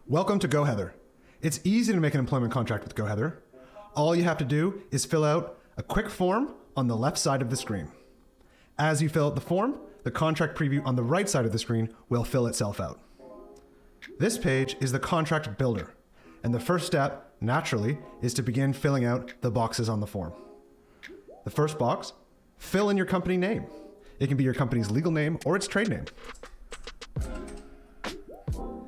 Welcome to goHeather. It's easy to make an employment contract with goHeather. All you have to do is fill out a quick form on the left side of the screen. As you fill out the form, the contract preview on the right side of the screen will fill itself out. This page is the contract builder, and the first step, naturally, is to begin filling out the boxes on the form. The first box, fill in your company name. It can be your company's legal name or its trade name.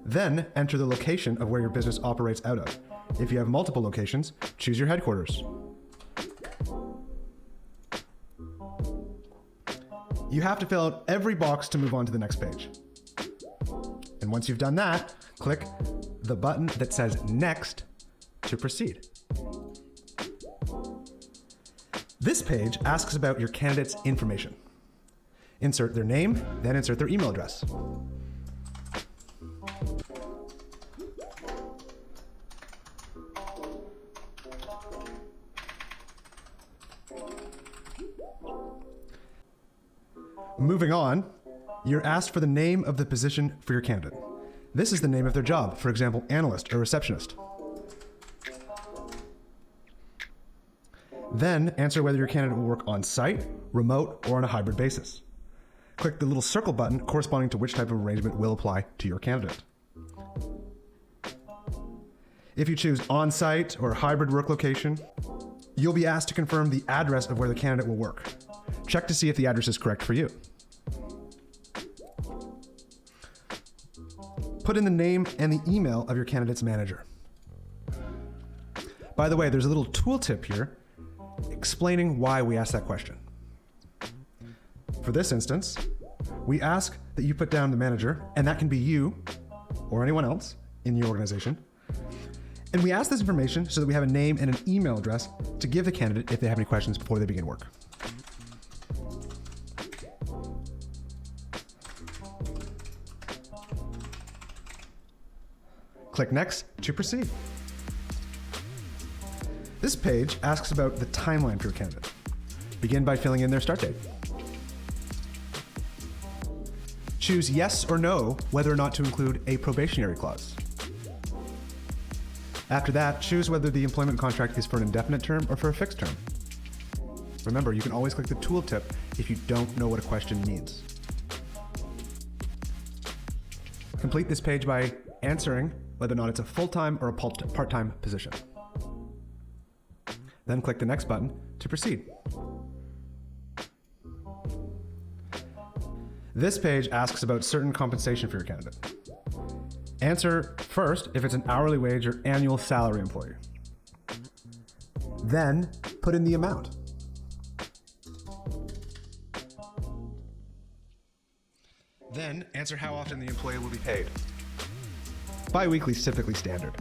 Then enter the location of where your business operates out of. If you have multiple locations, choose your headquarters. You have to fill out every box to move on to the next page. And once you've done that, click the button that says Next to proceed. This page asks about your candidate's information. Insert their name, then insert their email address. Moving on, you're asked for the name of the position for your candidate. This is the name of their job, for example, analyst or receptionist. Then answer whether your candidate will work on site, remote, or on a hybrid basis. Click the little circle button corresponding to which type of arrangement will apply to your candidate. If you choose on-site or hybrid work location, you'll be asked to confirm the address of where the candidate will work. Check to see if the address is correct for you. Put in the name and the email of your candidate's manager. By the way, there's a little tooltip here explaining why we asked that question. For this instance, we ask that you put down the manager, and that can be you or anyone else in your organization. And we ask this information so that we have a name and an email address to give the candidate if they have any questions before they begin work. Click Next to proceed. This page asks about the timeline for your candidate. Begin by filling in their start date. Choose yes or no whether or not to include a probationary clause. After that, choose whether the employment contract is for an indefinite term or for a fixed term. Remember, you can always click the tooltip if you don't know what a question means. Complete this page by answering whether or not it's a full-time or a part-time position. Then click the next button to proceed. This page asks about certain compensation for your candidate. Answer first if it's an hourly wage or annual salary employee. Then put in the amount. Then answer how often the employee will be paid. Bi-weekly is typically standard.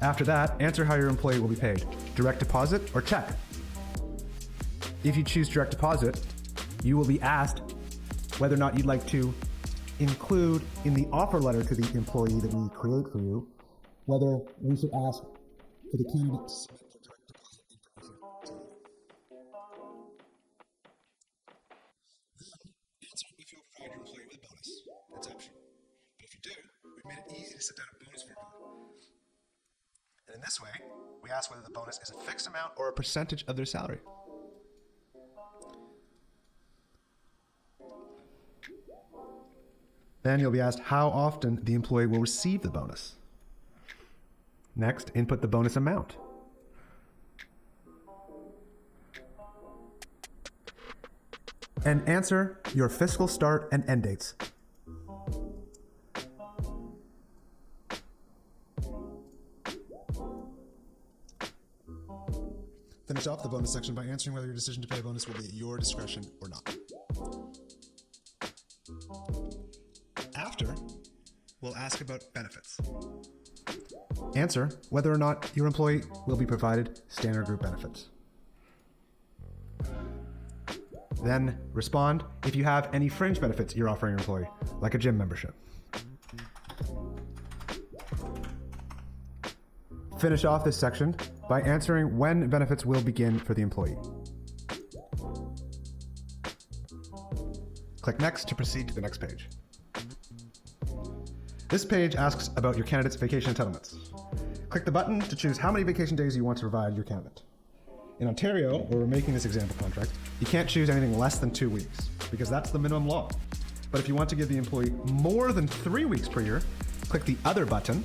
After that, answer how your employee will be paid, direct deposit or check. If you choose direct deposit, you will be asked whether or not you'd like to include in the offer letter to the employee that we create for you, whether we should ask for the candidate to submit their direct deposit information to you. Then answer if you'll provide your employee with a bonus. That's optional. But if you do, we've made it easy to set down a bonus formula. And in this way, we ask whether the bonus is a fixed amount or a percentage of their salary. Then you'll be asked how often the employee will receive the bonus. Next, input the bonus amount. And answer your fiscal start and end dates. Finish off the bonus section by answering whether your decision to pay a bonus will be at your discretion or not. After, we'll ask about benefits. Answer whether or not your employee will be provided standard group benefits. Then respond if you have any fringe benefits you're offering your employee, like a gym membership. Finish off this section by answering when benefits will begin for the employee. Click Next to proceed to the next page. This page asks about your candidate's vacation entitlements. Click the button to choose how many vacation days you want to provide your candidate. In Ontario, where we're making this example contract, you can't choose anything less than 2 weeks because that's the minimum law. But if you want to give the employee more than 3 weeks per year, click the Other button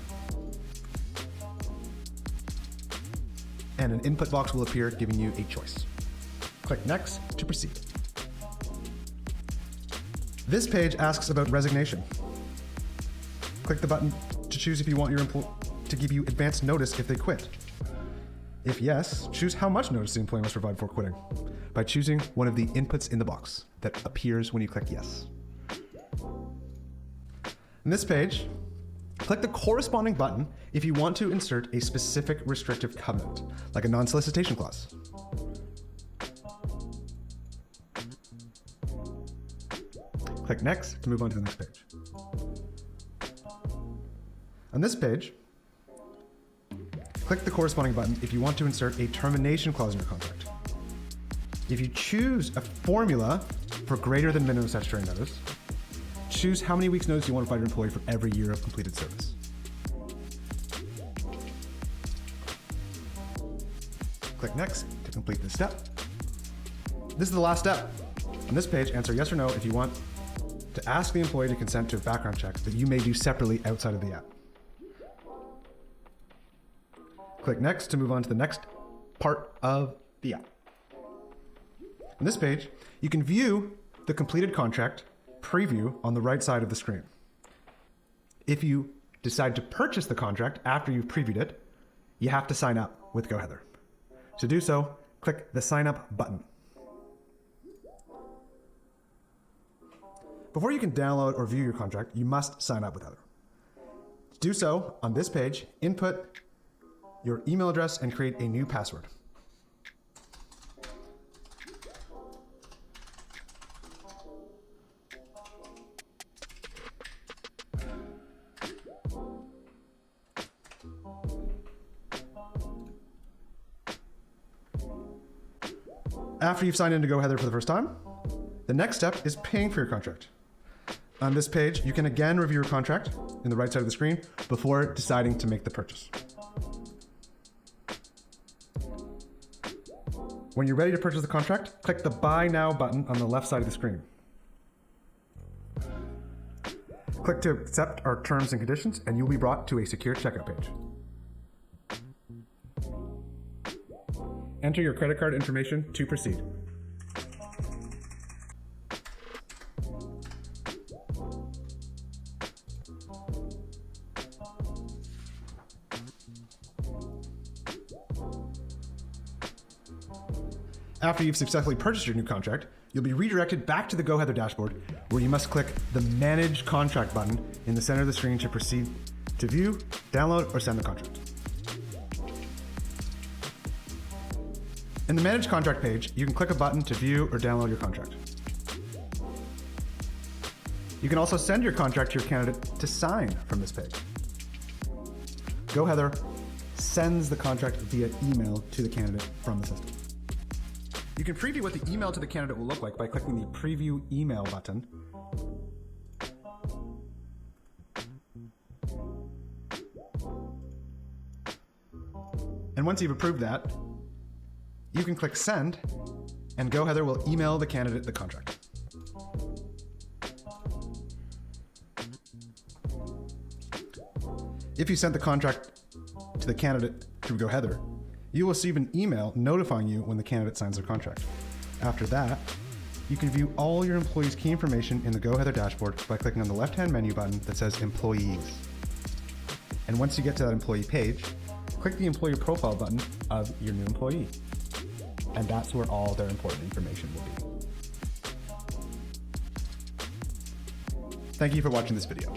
and an input box will appear giving you a choice. Click Next to proceed. This page asks about resignation. Click the button to choose if you want your employee to give you advance notice if they quit. If yes, choose how much notice the employee must provide before quitting by choosing one of the inputs in the box that appears when you click yes. In this page, click the corresponding button if you want to insert a specific restrictive covenant, like a non-solicitation clause. Click Next to move on to the next page. On this page, click the corresponding button if you want to insert a termination clause in your contract. If you choose a formula for greater than minimum statutory notice, choose how many weeks notice you want to provide your employee for every year of completed service. Click Next to complete this step. This is the last step. On this page, answer yes or no if you want to ask the employee to consent to a background check that you may do separately outside of the app. Click Next to move on to the next part of the app. On this page, you can view the completed contract preview on the right side of the screen. If you decide to purchase the contract after you've previewed it, you have to sign up with goHeather. To do so, click the Sign Up button. Before you can download or view your contract, you must sign up with Heather. To do so, on this page, input your email address and create a new password. After you've signed in to goHeather for the first time, the next step is paying for your contract. On this page, you can again review your contract in the right side of the screen before deciding to make the purchase. When you're ready to purchase the contract, click the Buy Now button on the left side of the screen. Click to accept our terms and conditions, and you'll be brought to a secure checkout page. Enter your credit card information to proceed. After you've successfully purchased your new contract, you'll be redirected back to the goHeather dashboard where you must click the Manage Contract button in the center of the screen to proceed to view, download, or send the contract. In the Manage Contract page, you can click a button to view or download your contract. You can also send your contract to your candidate to sign from this page. goHeather sends the contract via email to the candidate from the system. You can preview what the email to the candidate will look like by clicking the Preview Email button. And once you've approved that, you can click Send, and goHeather will email the candidate the contract. If you sent the contract to the candidate through goHeather, you will receive an email notifying you when the candidate signs their contract. After that, you can view all your employees' key information in the goHeather dashboard by clicking on the left-hand menu button that says Employees. And once you get to that employee page, click the Employee Profile button of your new employee. And that's where all their important information will be. Thank you for watching this video.